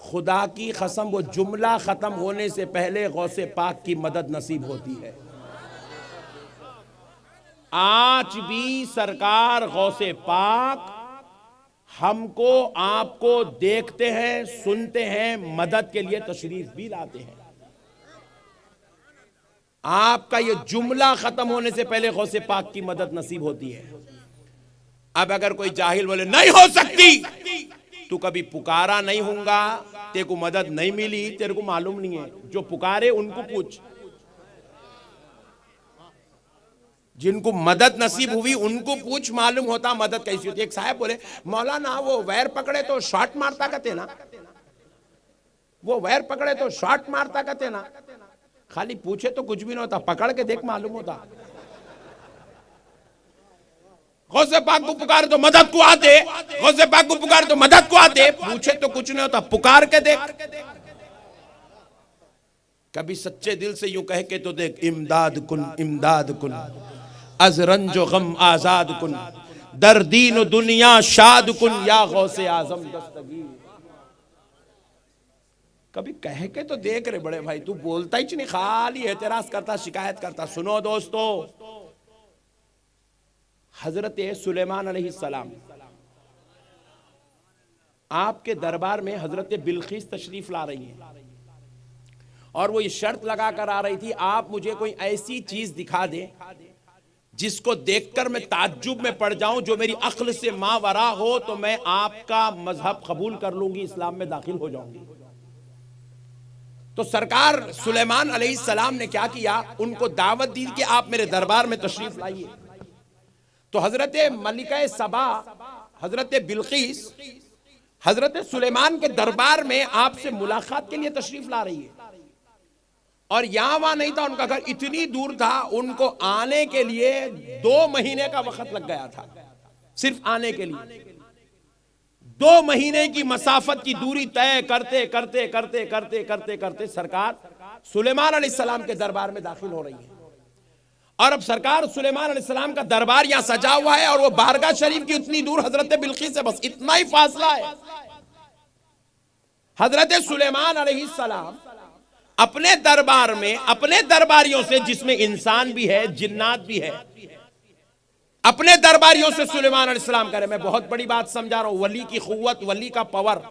खुदा की कसम वो जुमला खत्म होने से पहले गौसे पाक की मदद नसीब होती है। आज भी सरकार गौसे पाक हमको आपको देखते हैं, सुनते हैं, मदद के लिए तशरीफ भी लाते हैं। आपका ये जुमला खत्म होने से पहले गौसे पाक की मदद नसीब होती है। अब अगर कोई जाहिल बोले नहीं हो सकती, तू कभी पुकारा नहीं होगा, तेरे को मदद नहीं मिली, तेरे को मालूम नहीं है। जो पुकारे उनको पूछ, जिनको मदद नसीब हुई उनको पूछ, मालूम होता मदद कैसी होती है। एक साहब बोले मौलाना वो वैर पकड़े तो शॉट मारता कहते ना, वो वैर पकड़े तो शॉट मारता कहते ना। खाली पूछे तो कुछ भी नहीं होता, पकड़ के देख मालूम होता। गौसे पाक को पुकारे तो मदद को आते, गौसे पाक को पुकारे तो मदद को आते, पूछे तो कुछ नहीं होता, पुकार के देख। कभी सच्चे दिल से यूं कह के तो देख, इमदाद कुन इमदाद कुन, अज रंजो गम आजाद कुन, दर्दीन दुनिया शाद कुन, या गौसे आजम दस्तगीर। कभी कह के तो देख रहे बड़े भाई, तू बोलता ही नहीं, खाली एतराज करता, शिकायत करता। सुनो दोस्तों, हजरत सुलेमान अलैहिस्सलाम आपके दरबार में हजरत बिल्किस तशरीफ ला रही हैं और वो ये शर्त लगा कर आ रही थी, आप मुझे कोई ऐसी चीज दिखा दे जिसको देखकर मैं ताज्जुब में पड़ जाऊं, जो मेरी अक्ल से मावरा हो, तो मैं आपका मजहब कबूल कर लूंगी, इस्लाम में दाखिल हो जाऊंगी। तो सरकार सुलेमान अलैहिस्सलाम ने क्या किया, उनको दावत दी कि आप मेरे दरबार में तशरीफ लाइए। तो हजरत मलिका सबा, हजरत बिल्किस हजरत सुलेमान के दरबार में आपसे मुलाकात के लिए तशरीफ ला रही है। और यहां वहां नहीं था, उनका घर इतनी दूर था, उनको आने के लिए 2 महीने का वक्त लग गया था। सिर्फ आने के लिए 2 महीने की मसाफत की दूरी तय करते करते करते करते करते करते सरकार सुलेमान अलैहिस्सलाम के दरबार में दाखिल हो रही है। और अब सरकार सुलेमान अलैहिस्सलाम का दरबार यहां सजा हुआ है और वो बारगाह शरीफ की उतनी दूर हजरत बिल्किस से बस इतना ही फासला है। हजरत सुलेमान अलैहिस्सलाम अपने दरबार में अपने दरबारियों से, जिसमें इंसान भी है जिन्नात भी है, अपने दरबारियों से सुलेमान अलैहिस्सलाम कह रहे, मैं बहुत बड़ी बात समझा रहा हूं, वली की कुव्वत, वली का पावर।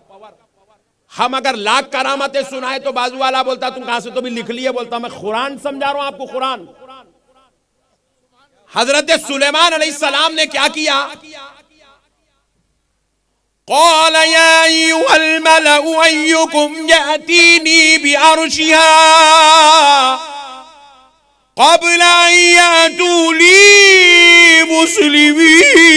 हम अगर लाख करामतें सुनाए तो बाजू वाला बोलता तुम कहां से, तो भी लिख लिए, बोलता मैं कुरान समझा रहा हूं आपको, कुरान। हजरत सुलेमान अलैहिस्सलाम ने क्या किया, क़ाल या अय्युहल मलअ अय्युकुम यातीनी बिअर्शिहा क़ब्ल अन यातूनी मुस्लिमीन।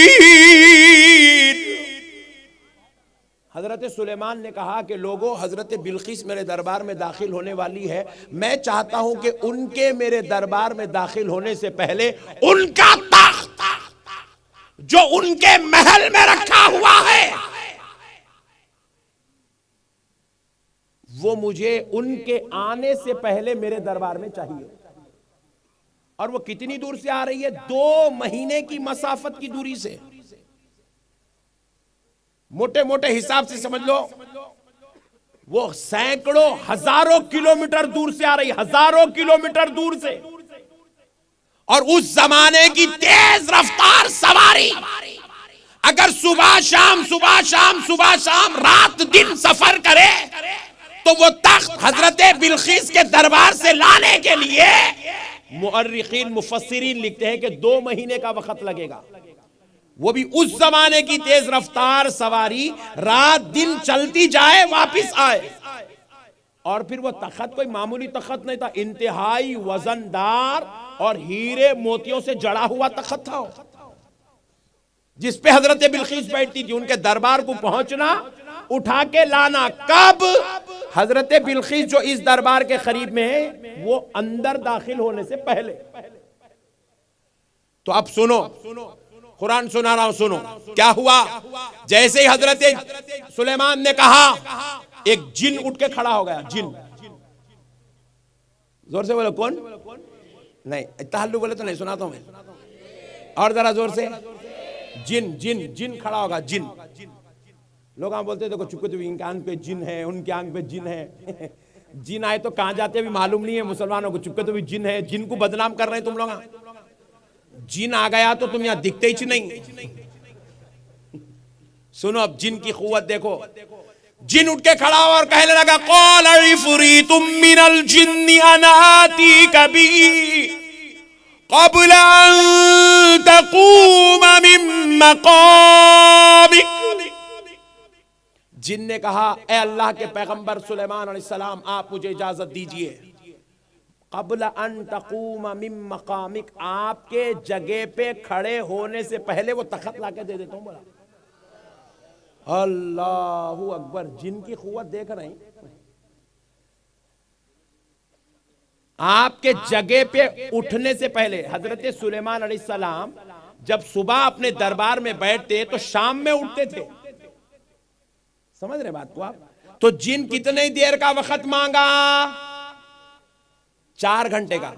हजरत सुलेमान ने कहा कि लोगों, हजरत बिल्किस मेरे दरबार में दाखिल होने वाली है, मैं चाहता हूं कि उनके मेरे दरबार में दाखिल होने से पहले उनका तख्त जो उनके महल में रखा हुआ है वो मुझे उनके आने से पहले मेरे दरबार में चाहिए। और वो कितनी दूर से आ रही है, 2 महीने की मसाफत की दूरी से। मोटे मोटे हिसाब से समझ लो, वो सैकड़ों हजारों किलोमीटर दूर से आ रही, हजारों किलोमीटर दूर से। और उस जमाने की तेज रफ्तार सवारी अगर सुबह शाम सुबह शाम सुबह शाम रात दिन सफर करे तो वो तख्त हजरत बिल्किस के दरबार से लाने के लिए मुअर्रिखीन मुफस्सिरीन लिखते हैं कि 2 महीने का वक्त लगेगा। वो भी उस जमाने की तेज रफ्तार सवारी, रात दिन चलती जाए वापिस आए। और फिर वो तख्त कोई मामूली तख्त नहीं था, इंतहाई वजनदार और हीरे मोतियों से जड़ा हुआ तख्त था, जिस पे हजरत बिल्किस बैठती थी। उनके दरबार को पहुंचना, उठा के लाना, कब? हजरत बिल्किस जो इस दरबार के करीब में है, वो अंदर दाखिल होने से पहले। तो अब सुनो, कुरान सुना रहा हूं, सुनो क्या हुआ। जैसे ही हजरत सुलेमान ने कहा, एक जिन उठ के खड़ा हो गया। जिन, जोर से बोलो, कौन? नहीं, इतना हल्लू बोले तो नहीं सुनाता हूं मैं, और जरा जोर से। जिन जिन जिन खड़ा होगा, जिन लोग आप बोलते देखो चुपके तो इनके आंख पे जिन है, उनके आंख पे जिन है। जिन आए तो कहां जाते अभी मालूम नहीं है मुसलमानों को, चुपके तो भी जिन है, जिन को बदनाम कर रहे हैं तुम लोग। जिन आ गया तो तुम यहां दिखते ही नहीं। सुनो अब जिन की कुव्वत देखो। जिन उठ के खड़ा और कहने लगा क़ाल इफ़रीतुम मिनल जिन्नि अना आतीका बिही क़ब्ल अन तक़ूम मिन मक़ामिक। जिन ने कहा ए अल्लाह के पैगंबर सुलेमान अलैहिस्सलाम आप मुझे इजाजत दीजिए, क़ब्ल अन तक़ूम मिन मक़ामिक, आपके जगह पे खड़े होने से पहले वो तख्त लाके दे देता हूं। बोला अल्लाहू अकबर। जिनकी कुव्वत देख रहे हैं, आपके जगह पे उठने से पहले हजरत सुलेमान अलैहिस्सलाम जब सुबह अपने दरबार में बैठते तो शाम में उठते थे। समझ रहे बात को आप? तो जिन कितने देर का वक्त मांगा? 4 घंटे का।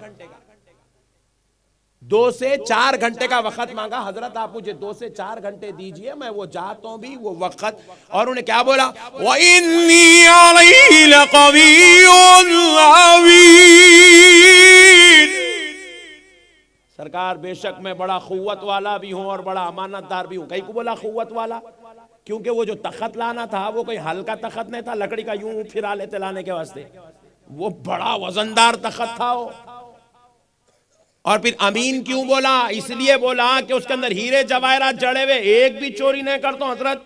2 से 4 घंटे का वक्त मांगा। हजरत आप मुझे 2 से 4 घंटे दीजिए, मैं वो जाता हूं भी वो वक्त। और उन्हें क्या बोला? व इन्नी अलैहि लक़विय्युन अमीन। सरकार बेशक मैं बड़ा खुव्वत वाला भी हूं और बड़ा अमानतदार भी हूं। कहीं को बोला खुव्वत वाला? क्योंकि वो जो तख्त लाना था वो कोई हल्का तख्त नहीं था, लकड़ी का यूं फिरा लेते लाने के वास्ते, वो बड़ा वजनदार तख्त था वो। और फिर अमीन क्यों बोला? इसलिए बोला कि उसके अंदर हीरे जवाहरात जड़े हुए, एक भी चोरी नहीं करता हूं। हजरत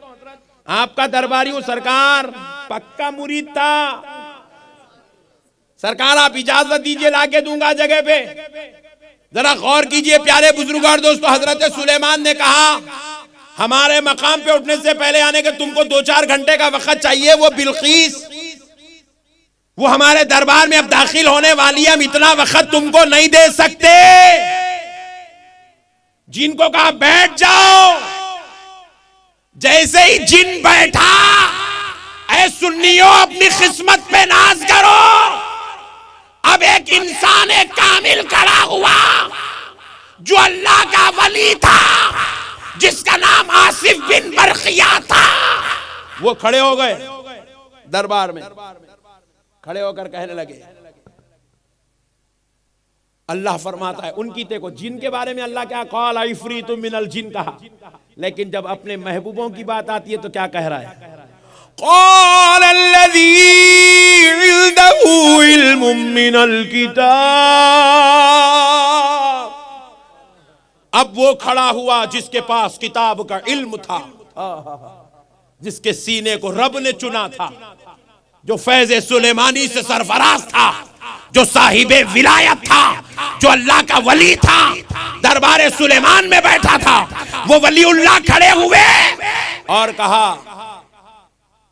आपका दरबारी हूं सरकार, पक्का मुरीद था सरकार, आप इजाजत दीजिए लाके दूंगा जगह पे। जरा गौर कीजिए प्यारे बुजुर्गों और दोस्तों, हजरत सुलेमान ने कहा हमारे मकाम पे उठने से पहले आने के तुमको 2-4 घंटे का वक्त चाहिए। वो बिल्कीस वो हमारे दरबार में अब दाखिल होने वाली है, हम इतना वक्त तुमको नहीं दे सकते। जिनको कहा बैठ जाओ, जैसे ही जिन बैठा, ऐ सुन्नियों अपनी किस्मत पे नाज करो। अब एक इंसान एक कामिल खड़ा हुआ जो अल्लाह का वली था, जिसका नाम आसिफ बिन बरखिया था। वो खड़े हो गए दरबार में, खड़े होकर कहने लगे, अल्लाह फरमाता है उनकी देखो जिन के बारे में अल्लाह क्या क़ाल इफ़रीतुम मिनल जिन कहा, लेकिन जब अपने महबूबों की बात आती है तो क्या कह रहा है? क़ाल अल्लज़ी इंदहु इल्मुम मिनल किताब। अब वो खड़ा हुआ जिसके पास किताब का इल्म था, जिसके सीने को रब ने चुना था, जो फैज़ सुलेमानी से सरफराज था, जो साहिबे विलायत था, जो अल्लाह का वली था, दरबार सुलेमान में बैठा था। वो वलीउल्लाह खड़े हुए और कहा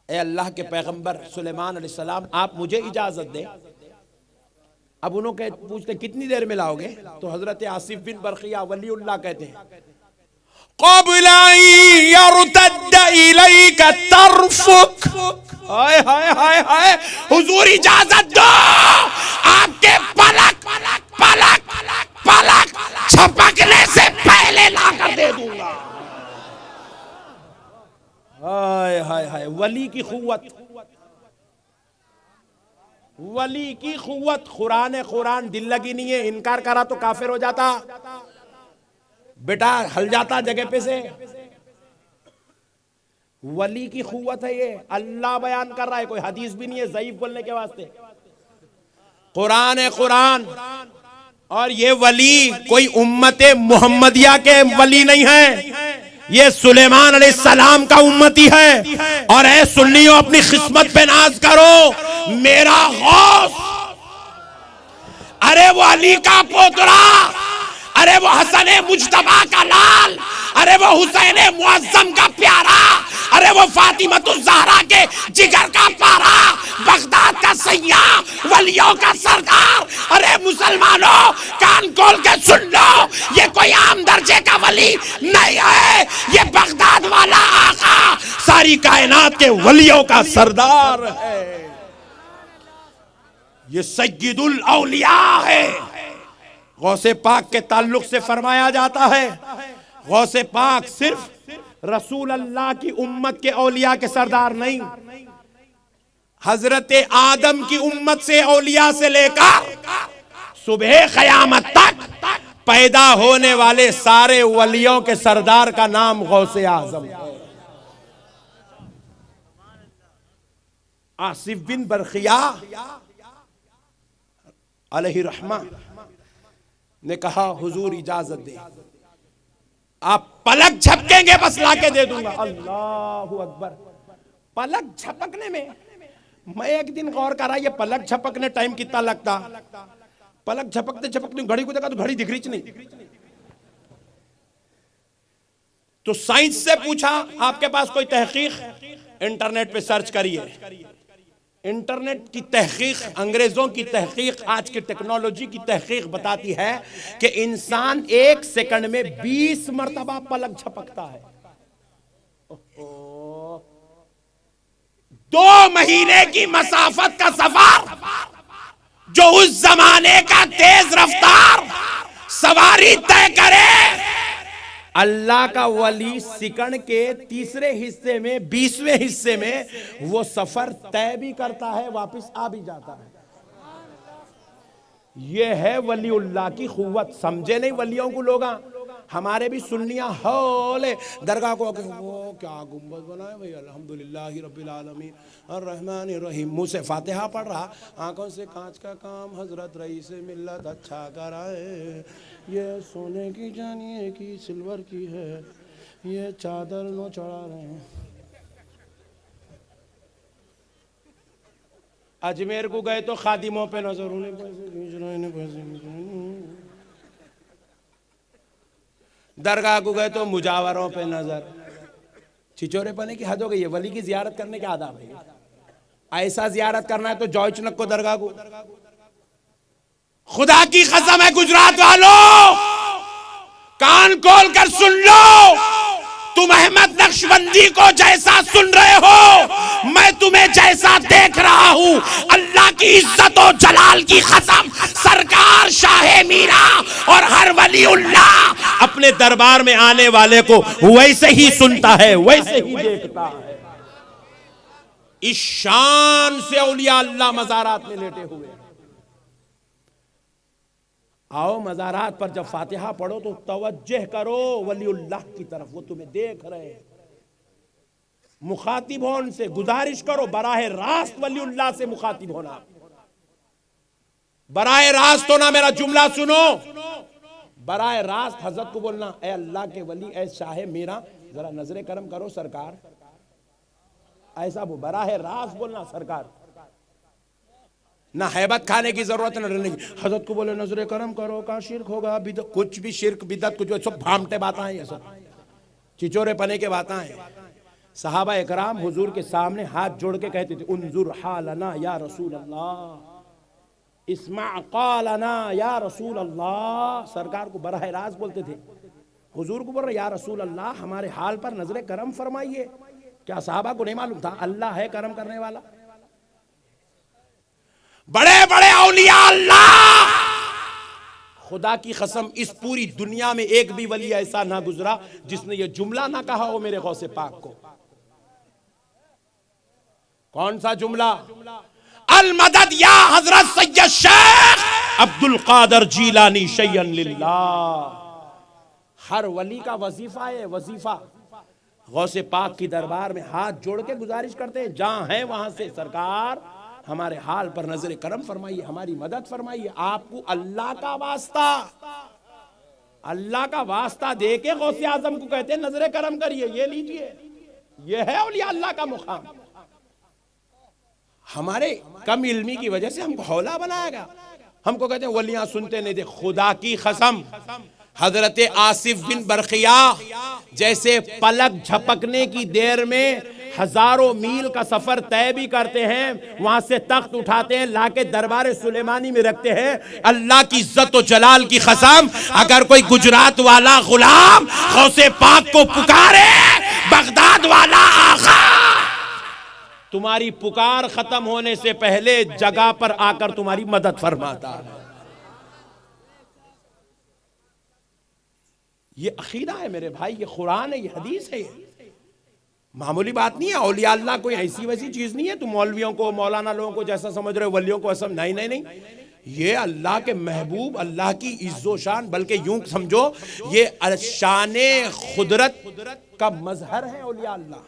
ए अल्लाह के पैगंबर सुलेमान अलैहिस्सलाम आप मुझे इजाजत दे। अब उन्होंने पूछते कितनी देर में लाओगे? तो हजरत आसिफ बिन बरखिया वलीउल्लाह कहते हैं क़ब्ल अन यरतद्द इलैका तर्फुक। हाय हाय हाय हाय, हुजूर इजाजत दो, आपके पलक पलक पलक छपकने से पहले लाकर दे दूंगा। हाय हाय हाय, वली की खुव्वत, वली की खुव्वत। कुरान दिल लगी नहीं है, इनकार करा तो काफिर हो जाता, बेटा हल जाता जगह पे से। वली की खुव्वत है ये, अल्लाह बयान कर रहा है, कोई हदीस भी नहीं है ज़ईफ बोलने के वास्ते। कुरान और ये वली कोई उम्मते मुहम्मदिया के वली नहीं है, ये सुलेमान अलैहिस्सलाम का उम्मती है। और ऐ सुन्नियों अपनी किस्मत पे नाज करो, मेरा गौस, अरे वो अली का पोतरा, अरे वो हसन मुज्तबा का लाल, अरे वो हुसैन मुअज्जम का प्यारा, अरे वो फातिमतुज़ ज़हरा के जिगर का पारा, बगदाद का सय्याह, वलियों का सरदार। अरे मुसलमानों कान खोल के सुन लो, ये कोई आम दर्जे का वली नहीं है, ये बगदाद वाला आका सारी कायनात के वलियों का सरदार है, ये सय्यदुल औलिया है। गौसे पाक के ताल्लुक से फरमाया जाता है, गौसे पाक सिर्फ रसूल अल्लाह की उम्मत के औलिया के सरदार नहीं, हजरत आदम की उम्मत से औलिया से लेकर सुबह क़यामत तक पैदा होने वाले सारे वलियों के सरदार का नाम गौसे आजम है। आसिफ बिन बरखिया अलैहि रहमा ने कहा, हुजूर इजाजत दे, आप पलक झपकेंगे बस लाके दे दूंगा। अल्लाहु अकबर। पलक झपकने में, मैं एक दिन गौर करा, ये पलक झपकने टाइम कितना लगता। पलक झपकते झपकते घड़ी को देखा तो घड़ी दिख रही नहीं। तो साइंस से पूछा, आपके पास कोई तहकीक? इंटरनेट पे सर्च करिए। इंटरनेट की तहकीक, अंग्रेजों की तहकीक, आज की टेक्नोलॉजी की तहकीक बताती है कि इंसान 1 सेकंड में 20 मरतबा पलक झपकता है। 2 महीने की मसाफत का सफर जो उस जमाने का तेज रफ्तार सवारी तय करे, अल्लाह का वली सेकंड के तीसरे हिस्से में, 20वें हिस्से में वो सफर तय भी करता है, वापस आ भी जाता है। ये है वलीउल्लाह की खुव्वत। समझे नहीं वलियों को लोग? हमारे भी सुन्नियां हौले दरगाह को वो क्या गुंबद बनाए भाई, अल्हम्दुलिल्लाह रब्बिल आलमीन अर्रहमानिर रहीम, मुंह से फातिहा पढ़ रहा, आंखों से कांच का काम, हजरत रईस मिल्लत अच्छा कराए, ये सोने की जानिए की सिल्वर की है, ये चादर नो चढ़ा रहे हैं। अजमेर को गए तो खादिमों पे नजर, उन्हें पैसे खींच रहे हैं, पैसे खींच रहे हैं। दरगाह को गए तो मुजावरों पे नजर। छिचोरे पने की हद हो गई है। वली की जियारत करने के आदाब है। ऐसा जियारत करना है तो जॉयचनक को दरगाह को। खुदा की कसम है गुजरात वालों, कान खोल कर सुन लो, तुम अहमद नक्शबंदी को जैसा सुन रहे हो, मैं तुम्हें जैसा देख रहा हूं, अल्लाह की इज्जत और जलाल की कसम, सरकार शाह मीरा और हर वलीउल्लाह अपने दरबार में आने वाले को वैसे ही सुनता है, वैसे ही देखता है। इस शान से औलिया अल्लाह मज़ारात में लेटे हुए। आओ मज़ारात पर जब फातिहा पढ़ो तो तवज्जह करो वलीउल्लाह की तरफ, वो तुम्हें देख रहे हैं। मुखातिब हो उनसे, गुजारिश करो बराह रास्त वलीउल्लाह से मुखातिब होना। बराह रास्त होना, मेरा जुमला सुनो, बराह रास्त हजरत को बोलना, ए अल्लाह के वली, ए शाह मीरा, जरा नजरे करम करो सरकार, ऐसा वो बराह रास्त बोलना सरकार। ना हैबत खाने की जरूरत नहीं, हजरत को बोले नजरे करम करो, कहाँ शिरक होगा, बिदत, कुछ भी शिरक बिदत कुछ सब भामटे बातें हैं, ये सब चिचोरे पने के बातें हैं। सहाबा इकराम हुजूर के सामने हाथ जोड़ के कहते थे, उन्जुर हालना या रसूल अल्लाह, इस्मा क़ालना या रसूल अल्लाह। सरकार को बराह रास्त बोलते थे, हुजूर को बोल रहे या रसूल अल्लाह, हमारे हाल पर नजरे करम फरमाइए। क्या साहबा को नहीं मालूम था अल्लाह है करम करने वाला? बड़े बड़े औलिया अल्लाह, खुदा की कसम इस पूरी दुनिया में एक भी वली ऐसा ना गुजरा जिसने ये जुमला ना कहा हो मेरे गौसे पाक को। कौन सा जुमला? अल मदद या हजरत सैयद शेख अब्दुल कादर जीलानी शय्यन लिल्लाह। हर वली का वजीफा है, वजीफा। गौसे पाक की दरबार में हाथ जोड़ के गुजारिश करते हैं, जहां है वहां से सरकार हमारे हाल पर नजर करम फरमाइए, हमारी मदद फरमाइए। आपको अल्लाह का वास्ता, अल्लाह का वास्ता दे के गौसे आजम को कहते हैं नजर करम करिए, ये लीजिए, ये है औलिया अल्लाह का मुकाम। हमारे कम इल्मी की वजह से हमको हौला बनाया गया। हमको कहते हैं वलियां सुनते नहीं थे। खुदा की कसम हजरत आसिफ बिन बरखिया जैसे पलक झपकने की देर में हजारों मील का सफर तय भी करते हैं, वहां से तख्त उठाते हैं, लाके दरबार सुलेमानी में रखते हैं। अल्लाह की इज्जत और जलाल की कसम, अगर कोई गुजरात वाला गुलाम गौसे पाक को पुकारे, बगदाद वाला आका तुम्हारी पुकार खत्म होने से पहले जगह पर आकर तुम्हारी मदद फरमाता है। ये अकीदा है मेरे भाई, ये कुरान है, ये हदीस है। मामूली बात नहीं है। औलिया अल्लाह कोई ऐसी वैसी चीज नहीं है तुम मौलवियों को मौलाना लोगों को जैसा समझ रहे हो, वलियों को ऐसा नहीं नहीं नहीं। ये अल्लाह के महबूब, अल्लाह की इज्जो शान, बल्कि यूं समझो ये शाने खुदरत का मजहर है औलिया अल्लाह।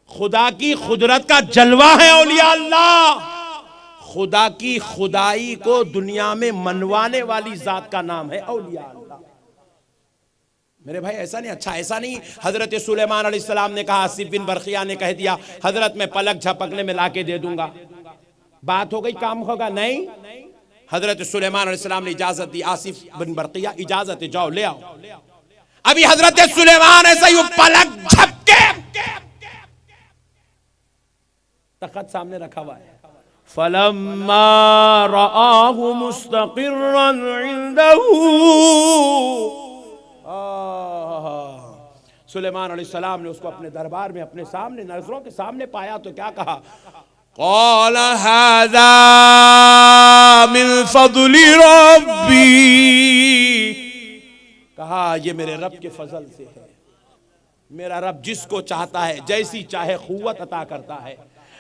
खुदा की खुदरत का जलवा है औलिया अल्लाह। खुदा की खुदाई को दुनिया में मनवाने वाली जात का नाम है औलिया अल्लाह। मेरे भाई ऐसा नहीं, अच्छा ऐसा नहीं। हजरत सुलेमान अलैहिस्सलाम ने कहा, आसिफ बिन बरखिया ने कह दिया हजरत मैं पलक झपकने में लाके दे दूंगा, बात हो गई, काम होगा? नहीं। हजरत सुलेमान अलैहिस्सलाम ने इजाजत दी, आसिफ बिन बरखिया इजाजत है, जाओ ले आओ। अभी हजरत सुलेमान ऐसा ही पलक झपके तख्त सामने रखा हुआ है। फलम्मा रआहु मुस्तक़िर्रन इंदहू, सुलेमान अलैहिस्सलाम ने उसको अपने दरबार में अपने सामने नजरों के सामने पाया तो क्या कहा? क़ाल हाज़ा मिन फ़ज़्लि रब्बी, कहा ये मेरे रब के फजल से है। मेरा रब जिसको चाहता है जैसी चाहे क़ुव्वत अता करता है।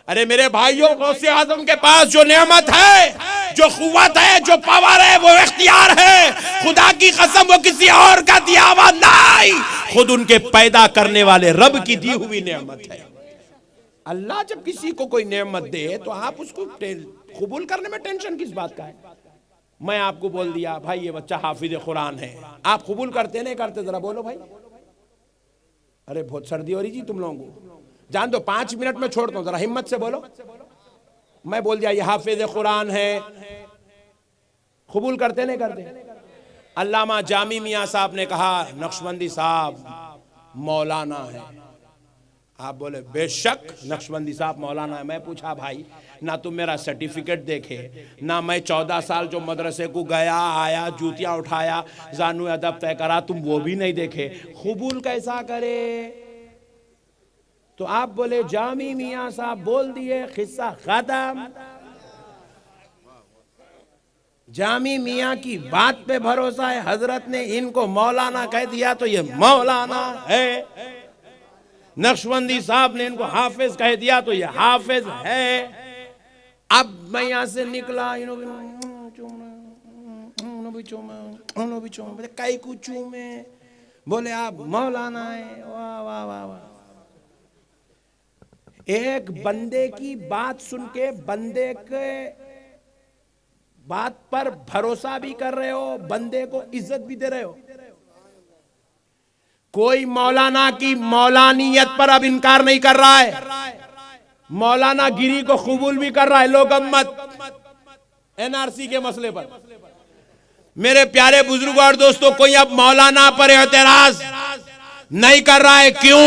अरे मेरे भाइयों, गौसे आज़म के पास जो नेमत है, जो क़ुव्वत है, जो पावर है, वो इख्तियार है। खुदा की कसम वो किसी और का दिया हुआ नहीं, खुद उनके पैदा करने वाले रब की दी हुई नेमत है। अल्लाह जब किसी को कोई नेमत दे तो आप उसको कबूल करने में टेंशन किस बात का है? मैं आपको बोल दिया भाई ये बच्चा हाफिज कुरान है, आप कबूल करते नहीं करते? जरा बोलो भाई। अरे बहुत सर्दी हो रही जी तुम लोगों को, जान दो 5 मिनट में छोड़ता हूं, जरा हिम्मत से बोलो। मैं बोल दिया ये हाफिज कुरान है, कबूल करते नहीं करते? अल्लामा जामी मियां साहब ने कहा नक्शबंदी साहब मौलाना है। आप बोले बेशक नक्शबंदी साहब मौलाना है। मैं पूछा भाई ना तुम मेरा सर्टिफिकेट देखे, ना मैं 14 साल जो मदरसे को गया आया, जूतियां उठाया, जानू अदब तय करा, तुम वो भी नहीं देखे, कबूल कैसा करे? तो आप बोले जामी मियां साहब बोल दिए, किस्सा खत्म। जामी मियां की बात पे भरोसा है, हजरत ने इनको मौलाना कह दिया तो ये मौलाना है। नक्शबंदी साहब ने इनको हाफिज कह दिया तो ये हाफिज है। अब मैं यहां से निकला, कई कुछ में बोले आप मौलाना है। वाह वाह वाह वाह। एक बंदे की बात सुन के बंदे के बात पर भरोसा भी कर रहे हो, बंदे को इज्जत भी दे रहे हो। कोई मौलाना की मौलानियत पर अब इनकार नहीं कर रहा है, मौलाना गिरी को कबूल भी कर रहा है। लोग मत एनआरसी के मसले पर। मेरे प्यारे बुजुर्गों और दोस्तों, कोई अब मौलाना पर एतराज नहीं कर रहा है। क्यों?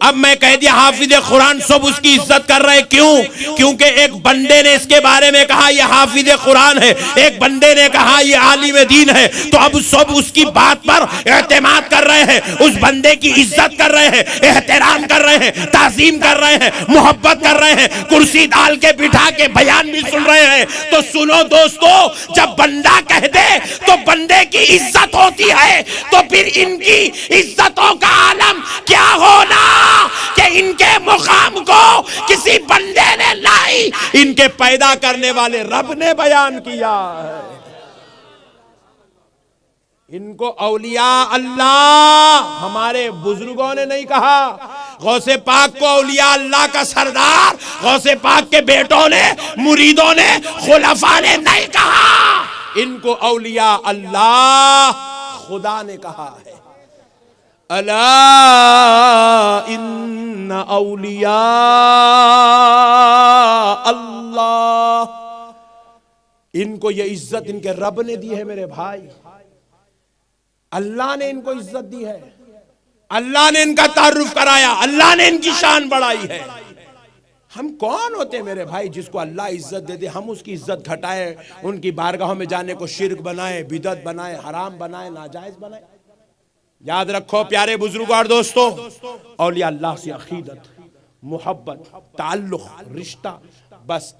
अब मैं कह दिया हाफिज कुरान, सब उसकी इज्जत कर रहे हैं। क्यों? क्योंकि एक बंदे ने इसके बारे में कहा ये हाफिज कुरान है, एक बंदे ने कहा ये आलिम दीन है, तो अब सब उसकी बात पर एतमाद कर रहे हैं, उस बंदे की इज्जत कर रहे हैं, एहतराम कर रहे हैं, ताज़ीम कर रहे हैं, मोहब्बत कर रहे हैं, कुर्सी डाल के बिठा के बयान भी सुन रहे हैं। तो सुनो दोस्तों, जब बंदा कह दे तो बंदे की इज्जत होती है, तो फिर इनकी इज्जतों का आलम क्या होना कि इनके मुकाम को किसी बंदे ने नहीं, इनके पैदा करने वाले रब ने बयान किया है। इनको औलिया अल्लाह हमारे बुजुर्गों ने नहीं कहा, गौसे पाक को औलिया अल्लाह का सरदार गौसे पाक के बेटों ने, मुरीदों ने, खुलफा ने नहीं कहा। इनको औलिया अल्लाह खुदा ने कहा है। अला इन्ना औलिया अल्लाह, इनको ये इज्जत इनके रब ने दी है मेरे भाई। अल्लाह ने इनको इज्जत दी है, अल्लाह ने इनका तारुफ कराया, अल्लाह ने इनकी शान बढ़ाई है। हम कौन होते मेरे भाई जिसको अल्लाह इज्जत दे दे, हम उसकी इज्जत घटाए, उनकी बारगाहों में जाने को शिर्क बनाए, बिदअत बनाए, हराम बनाए, नाजायज बनाए। याद रखो प्यारे बुजुर्गों और दोस्तों, औलिया अल्लाह से अकीदत, मोहब्बत, ताल्लुक, रिश्ता बस